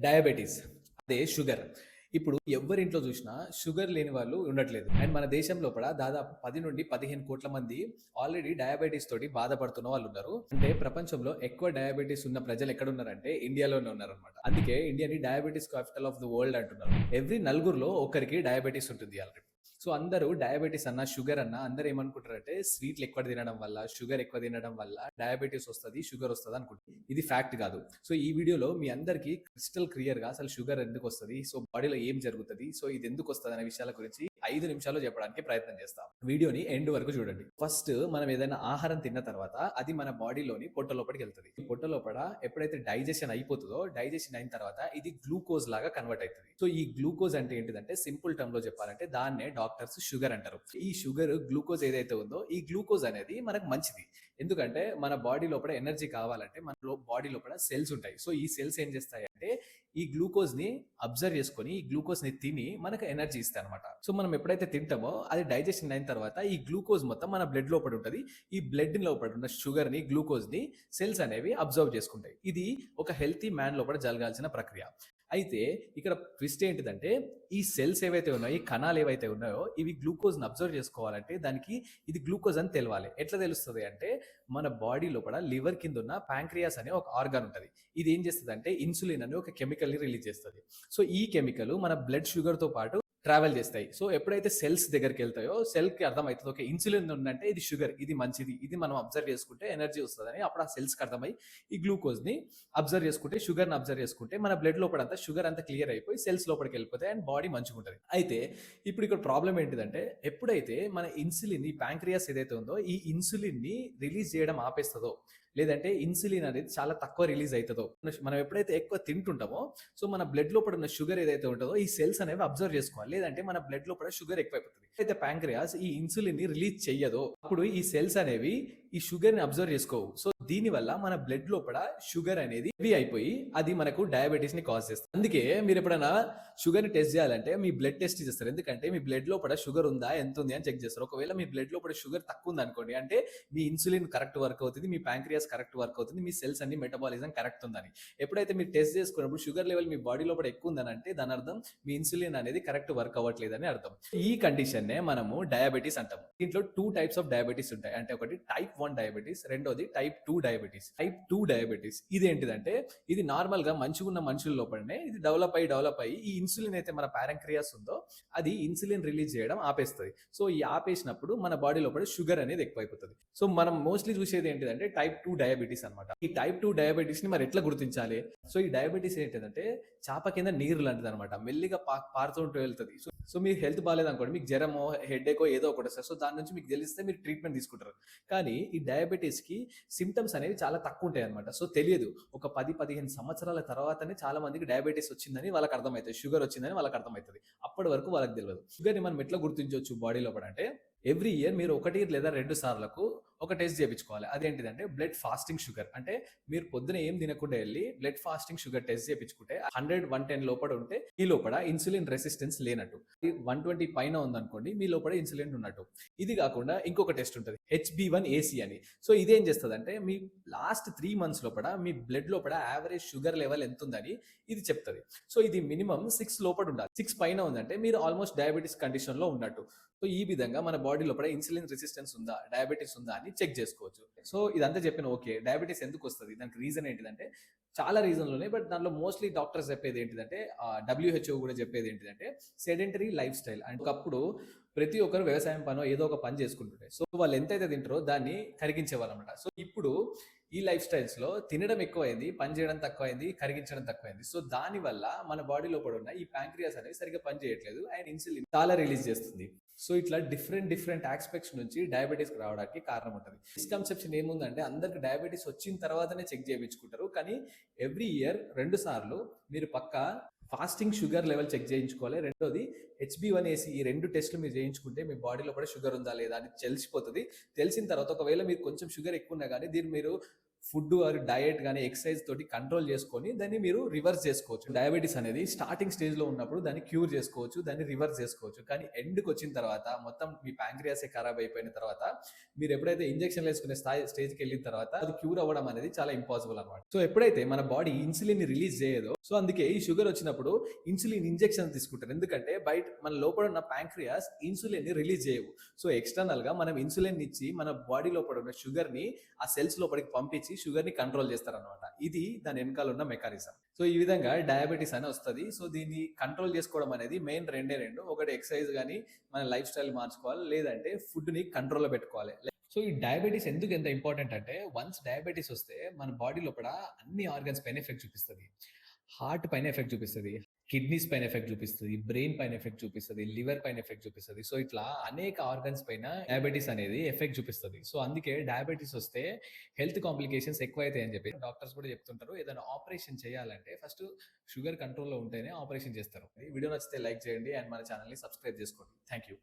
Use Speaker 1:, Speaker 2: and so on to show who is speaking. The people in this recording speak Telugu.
Speaker 1: డయాబెటీస్ అదే షుగర్. ఇప్పుడు ఎవరింట్లో చూసినా షుగర్ లేని వాళ్ళు ఉండట్లేదు. అండ్ మన దేశం లోపల దాదాపు 10 నుండి 15 కోట్ల మంది ఆల్రెడీ డయాబెటీస్ తోటి బాధపడుతున్న వాళ్ళు ఉన్నారు. అంటే ప్రపంచంలో ఎక్కువ డయాబెటీస్ ఉన్న ప్రజలు ఎక్కడ ఉన్నారంటే ఇండియాలోనే ఉన్నారనమాట. అందుకే ఇండియాని diabetes capital of the world అంటున్నారు. ఎవ్రీ నలుగురిలో ఒకరికి డయాబెటీస్ ఉంటుంది ఆల్రెడీ. సో అందరూ డయాబెటీస్ అన్న షుగర్ అన్న అందరూ ఏమనుకుంటారంటే స్వీట్లు ఎక్కువ తినడం వల్ల, షుగర్ ఎక్కువ తినడం వల్ల డయాబెటీస్ వస్తుంది, షుగర్ వస్తుంది అనుకుంటారు. ఇది ఫ్యాక్ట్ కాదు. సో ఈ వీడియోలో మీ అందరికీ క్రిస్టల్ క్లియర్ గా అసలు షుగర్ ఎందుకు వస్తుంది, సో బాడీలో ఏం జరుగుతుంది, సో ఇది ఎందుకు వస్తుంది అనే విషయాల గురించి 5 నిమిషాల్లో చెప్పడానికి ప్రయత్నం చేస్తాం. వీడియోని ఎండ్ వరకు చూడండి. ఫస్ట్ మనం ఏదైనా ఆహారం తిన్న తర్వాత అది మన బాడీలోని పొట్ట లోపలికి వెళ్తుంది. పొట్ట లోపల ఎప్పుడైతే డైజెషన్ అయిపోతుందో, డైజెషన్ అయిన తర్వాత ఇది గ్లూకోజ్ లాగా కన్వర్ట్ అవుతుంది. సో ఈ గ్లూకోజ్ అంటే ఏంటిదంటే సింపుల్ టర్మ్ లో చెప్పాలంటే దాన్నే డాక్టర్స్ షుగర్ అంటారు. ఈ షుగర్ గ్లూకోజ్ ఏదైతే ఉందో ఈ గ్లూకోజ్ అనేది మనకు మంచిది. ఎందుకంటే మన బాడీ లోపల ఎనర్జీ కావాలంటే మన బాడీ లోపల సెల్స్ ఉంటాయి. సో ఈ సెల్స్ ఏం చేస్తాయి అంటే ఈ గ్లూకోజ్ ని అబ్జర్వ్ చేసుకొని ఈ గ్లూకోజ్ ని తిని మనకు ఎనర్జీ ఇస్తాయి అనమాట. సో మనం ఎప్పుడైతే తింటామో అది డైజెషన్ అయిన తర్వాత ఈ గ్లూకోజ్ మొత్తం మన బ్లడ్ లోపల ఉంటుంది. ఈ బ్లడ్ లోపల ఉన్న షుగర్ ని, గ్లూకోజ్ ని సెల్స్ అనేవి అబ్జర్వ్ చేసుకుంటాయి. ఇది ఒక హెల్తీ మ్యాన్ లోపల జరగాల్సిన ప్రక్రియ. అయితే ఇక్కడ ట్విస్ట్ ఏంటిదంటే ఈ సెల్స్ ఏవైతే ఉన్నాయో, ఈ కణాలు ఏవైతే ఉన్నాయో ఇవి గ్లూకోజ్ ని అబ్జర్వ్ చేసుకోవాలంటే దానికి ఇది గ్లూకోజ్ అని తెలవాలి. ఎట్లా తెలుస్తుంది అంటే మన బాడీ లోపల లివర్ కింద ఉన్న ప్యాంక్రియాస్ అనే ఒక ఆర్గాన్ ఉంటుంది. ఇది ఏం చేస్తుంది అంటే ఇన్సులిన్ అనే ఒక కెమికల్ ని రిలీజ్ చేస్తుంది. సో ఈ కెమికల్ మన బ్లడ్ షుగర్ తో పాటు ట్రావెల్ చేస్తాయి. సో ఎప్పుడైతే సెల్స్ దగ్గరికి వెళ్తాయో సెల్ కి అర్థమవుతుంది ఓకే ఇన్సులిన్ ఉందంటే ఇది షుగర్, ఇది మంచిది, ఇది మనం అబ్జర్వ్ చేసుకుంటే ఎనర్జీ వస్తుందని. అప్పుడు ఆ సెల్స్ కి అర్థమై ఈ గ్లూకోజ్ ని అబ్జర్వ్ చేసుకుంటే, షుగర్ ని అబ్జర్వ్ చేసుకుంటే మన బ్లడ్ లోపలంతా షుగర్ అంతా క్లియర్ అయిపోయి సెల్స్ లోపలికి వెళ్ళిపోతాయి అండ్ బాడీ మంచిగా ఉంటుంది. అయితే ఇప్పుడు ఇక్కడ ప్రాబ్లం ఏంటిదంటే ఎప్పుడైతే మన ఇన్సులిన్, ఈ ప్యాంక్రియాస్ ఏదైతే ఉందో ఈ ఇన్సులిన్ ని రిలీజ్ చేయడం ఆపేస్తుందో, లేదంటే ఇన్సులిన్ అనేది చాలా తక్కువ రిలీజ్ అవుతుందో, మనం ఎప్పుడైతే ఎక్కువ తింటుంటామో సో మన బ్లడ్ లోపల ఉన్న షుగర్ ఏదైతే ఉంటుందో ఈ సెల్స్ అనేవి అబ్జర్వ్ చేసుకోవాలి. లేదంటే మన బ్లడ్ లోపల షుగర్ ఎక్కువైపోతుంది. అయితే ప్యాంక్రియాస్ ఈ ఇన్సులిన్ ని రిలీజ్ చెయ్యదో అప్పుడు ఈ సెల్స్ అనేవి ఈ షుగర్ ని అబ్జర్వ్ చేసుకోవు. సో దీని వల్ల మన బ్లడ్ లోపల షుగర్ అనేది హెవీ అయిపోయి అది మనకు డయాబెటీస్ ని కాజ్ చేస్తుంది. అందుకే మీరు ఎప్పుడైనా షుగర్ ని టెస్ట్ చేయాలంటే మీ బ్లడ్ టెస్ట్ చేస్తారు. ఎందుకంటే మీ బ్లడ్ లోపల షుగర్ ఉందా, ఎంత ఉంది అని చెక్ చేస్తారు. ఒకవేళ మీ బ్లడ్ లోపల షుగర్ తక్కువ ఉంది అనుకోండి, అంటే మీ ఇన్సులిన్ కరెక్ట్ వర్క్ అవుతుంది, మీ ప్యాంక్రియాస్ కరెక్ట్ వర్క్ అవుతుంది, మీ సెల్స్ అన్ని మెటబాలిజం కరెక్ట్ ఉందని. ఎప్పుడైతే మీరు టెస్ట్ చేసుకున్నప్పుడు షుగర్ లెవెల్ మీ బాడీ లోపల ఎక్కువ ఉందని అంటే దాని అర్థం మీ ఇన్సులిన్ అనేది కరెక్ట్ వర్క్ అవ్వట్లేదని అర్థం. ఈ కండిషన్ నే మనము డయాబెటీస్ అంటాము. దీంట్లో 2 టైప్స్ ఆఫ్ డయాబెటీస్ ఉంటాయి. అంటే ఒకటి టైప్ 1 డయాబెటీస్, రెండోది టైప్ 2 డయాబెటీస్. టైప్ 2 డయాబెటీస్ ఇది ఏంటిదంటే ఇది నార్మల్ గా మంచిగా ఉన్న మనుషుల లోపలనే ఇది డెవలప్ అయ్యి ఈ ఇన్సులిన్ అయితే మన ప్యాంక్రియాస్ ఉందో అది ఇన్సులిన్ రిలీజ్ చేయడం ఆపేస్తుంది. సో ఈ ఆపేసినప్పుడు మన బాడీ లోపల షుగర్ అనేది ఎక్కువైపోతుంది. సో మనం మోస్ట్లీ చూసేది ఏంటిదంటే టైప్ 2 డయాబెటీస్ అనమాట. ఈ టైప్ 2 డయాబెటీస్ ని మరి ఎట్లా గుర్తించాలి? సో ఈ డయాబెటీస్ ఏంటిదంటే చాప కింద నీరు లాంటిది అనమాట. మెల్లిగా పారుతుంటూ వెళ్తుంది. సో మీ హెల్త్ బాగాలేదు అనుకోండి, మీకు జ్వరమో హెడేకో ఏదో ఒకటి వస్తుంది. సో దాని నుంచి మీకు తెలిస్తే మీరు ట్రీట్మెంట్ తీసుకుంటారు. కానీ ఈ డయాబెటీస్ కి సిమ్టమ్స్ అనేవి చాలా తక్కువ ఉంటాయి అనమాట. సో తెలియదు. ఒక 10-15 సంవత్సరాల తర్వాతనే చాలా మందికి డయాబెటీస్ వచ్చిందని వాళ్ళకి అర్థమవుతుంది, షుగర్ వచ్చిందని వాళ్ళకి అర్థమవుతుంది. అప్పటి వరకు వాళ్ళకి తెలియదు. షుగర్ ని మనం ఎట్లా గుర్తించవచ్చు బాడీ లోపల అంటే ఎవ్రీ ఇయర్ మీరు 1 లేదా 2 సార్లకు ఒక టెస్ట్ చేయించుకోవాలి. అదేంటిదంటే బ్లడ్ ఫాస్టింగ్ షుగర్. అంటే మీరు పొద్దున ఏం తినకుండా వెళ్ళి బ్లడ్ ఫాస్టింగ్ షుగర్ టెస్ట్ చేయించుకుంటే 100-110 లోపల ఉంటే ఈ లోపల ఇన్సులిన్ రెసిస్టెన్స్ లేనట్టు. 120 పైన ఉందనుకోండి మీ లోపల ఇన్సులిన్ ఉన్నట్టు. ఇది కాకుండా ఇంకొక టెస్ట్ ఉంటుంది HB1AC అని. సో ఇదేం చేస్తుంది అంటే మీ లాస్ట్ 3 months లోపల మీ బ్లడ్ లోపల యావరేజ్ షుగర్ లెవెల్ ఎంత ఉందని ఇది చెప్తుంది. సో ఇది మినిమం 6 లోపల ఉండాలి. 6 పైన ఉందంటే మీరు ఆల్మోస్ట్ డయాబెటీస్ కండిషన్ లో ఉన్నట్టు. సో ఈ విధంగా మన బాడీ లోపల ఇన్సులిన్ రెసిస్టెన్స్ ఉందా, డయాబెటీస్ ఉందా అని చెక్ చేసుకోవచ్చు. సో ఇదంతా చెప్పిన ఓకే డయాబెటీస్ ఎందుకు వస్తుంది, దానికి రీజన్ ఏంటిదంటే చాలా రీజన్లు ఉన్నాయి. బట్ దాంట్లో మోస్ట్లీ డాక్టర్స్ చెప్పేది ఏంటిదంటే WHO కూడా చెప్పేది ఏంటిదంటే సెడెంటరీ లైఫ్ స్టైల్. అంటే ఒకప్పుడు ప్రతి ఒక్కరు వ్యవసాయం పనో ఏదో ఒక పని చేసుకుంటుంటే సో వాళ్ళు ఎంతైతే తింటారో దాన్ని కరిగించేవాళ్ళు అనమాట. సో ఇప్పుడు ఈ లైఫ్ స్టైల్స్ లో తినడం ఎక్కువైంది, పని చేయడం తక్కువైంది, కరిగించడం తక్కువైంది. సో దాని వల్ల మన బాడీ లోపల ఉన్న ఈ ప్యాంక్రియాస్ అనేది సరిగ్గా పని చేయట్లేదు అండ్ ఇన్సులిన్ చాలా రిలీజ్ చేస్తుంది. సో ఇట్లా డిఫరెంట్ ఆస్పెక్ట్స్ నుంచి డయాబెటీస్ రావడానికి కారణం ఉంటుంది. మిస్కన్సెప్షన్ ఏముందంటే అందరికి డయాబెటీస్ వచ్చిన తర్వాతనే చెక్ చేయించుకుంటారు. కానీ ఎవ్రీ ఇయర్ 2 సార్లు మీరు పక్కా ఫాస్టింగ్ షుగర్ లెవెల్ చెక్ చేయించుకోవాలి. రెండోది HB1AC. ఈ 2 టెస్టులు మీరు చేయించుకుంటే మీ బాడీలో కూడా షుగర్ ఉందా లేదా అని తెలిసిపోతుంది. తెలిసిన తర్వాత ఒకవేళ మీరు కొంచెం షుగర్ ఎక్కువ ఉన్నా కానీ దీన్ని మీరు ఫుడ్ ఆర్ డయట్ గాని, ఎక్సర్సైజ్ తోటి కంట్రోల్ చేసుకొని దాన్ని మీరు రివర్స్ చేసుకోవచ్చు. డయాబెటిస్ అనేది స్టార్టింగ్ స్టేజ్‌లో ఉన్నప్పుడు దాన్ని క్యూర్ చేసుకోవచ్చు. దాన్ని రివర్స్ చేసుకోవచ్చు. కానీ ఎండ్‌కొచ్చిన తర్వాత మొత్తం మీ పాంక్రియాసే ఖరాబ్ అయిపోయిన తర్వాత మీరు ఎప్పుడైతే ఇంజెక్షన్‌లు ఏసుకునే స్టేజ్‌కెళ్ళిన తర్వాత అది క్యూర్ అవ్వడం అనేది చాలా ఇంపాసిబుల్ అన్నమాట. సో ఎప్పుడైతే మన బాడీ ఇన్సులిన్‌ని రిలీజ్ చేయదో, సో అందుకే ఈ షుగర్ వచ్చినప్పుడు ఇన్సులిన్ ఇంజెక్షన్ తీసుకుంటారు. ఎందుకంటే బయట మన లోపల ఉన్న పాంక్రియాస్ ఇన్సులిన్‌ని రిలీజ్ చేయవు. సో ఎక్స్‌టర్నల్‌గా మనం ఇన్సులిన్ ఇచ్చి మన బాడీ లోపల ఉన్న షుగర్‌ని ఆ సెల్స్ లోపలికి పంపించి షుగర్‌ని కంట్రోల్ చేస్తారనమాట. ఇది దాని వెనకాల ఉన్న మెకానిజం. సో ఈ విధంగా డయాబెటిస్ అని వస్తది. సో దీన్ని కంట్రోల్ చేసుకోవడం అనేది మెయిన్ రెండే రెండు. ఒకటి ఎక్సర్సైజ్ గాని, మన లైఫ్ స్టైల్ మార్చుకోవాలి. లేదంటే ఫుడ్‌ని కంట్రోల్‌లో పెట్టుకోవాలి. సో ఈ డయాబెటిస్ ఎందుకు ఎంత ఇంపార్టెంట్ అంటే వన్స్ డయాబెటిస్ వస్తే మన బాడీ లోపల అన్ని ఆర్గన్స్ పైన ఎఫెక్ట్ చూపిస్తది. హార్ట్ పైన ఎఫెక్ట్ చూపిస్తది. కిడ్నీస్ పైన ఎఫెక్ట్ చూపిస్తది. బ్రెయిన్ పైన ఎఫెక్ట్ చూపిస్తది. లివర్ పైన ఎఫెక్ట్ చూపిస్తది. సో ఇట్లా అనేక ఆర్గన్స్ పైన డయాబెటిస్ అనేది ఎఫెక్ట్ చూపిస్తది. సో అందుకే డయాబెటిస్ వస్తే హెల్త్ కాంప్లికేషన్స్ ఎక్కువైతాయని చెప్పి డాక్టర్స్ కూడా చెప్తుంటారు. ఏదైనా ఆపరేషన్ చేయాలంటే ఫస్ట్ షుగర్ కంట్రోల్‌లో ఉంటేనే ఆపరేషన్ చేస్తారు. ఈ వీడియో నచ్చితే లైక్ చేయండి అండ్ మన ఛానెల్‌ని సబ్స్క్రైబ్ చేసుకోండి. Thank you.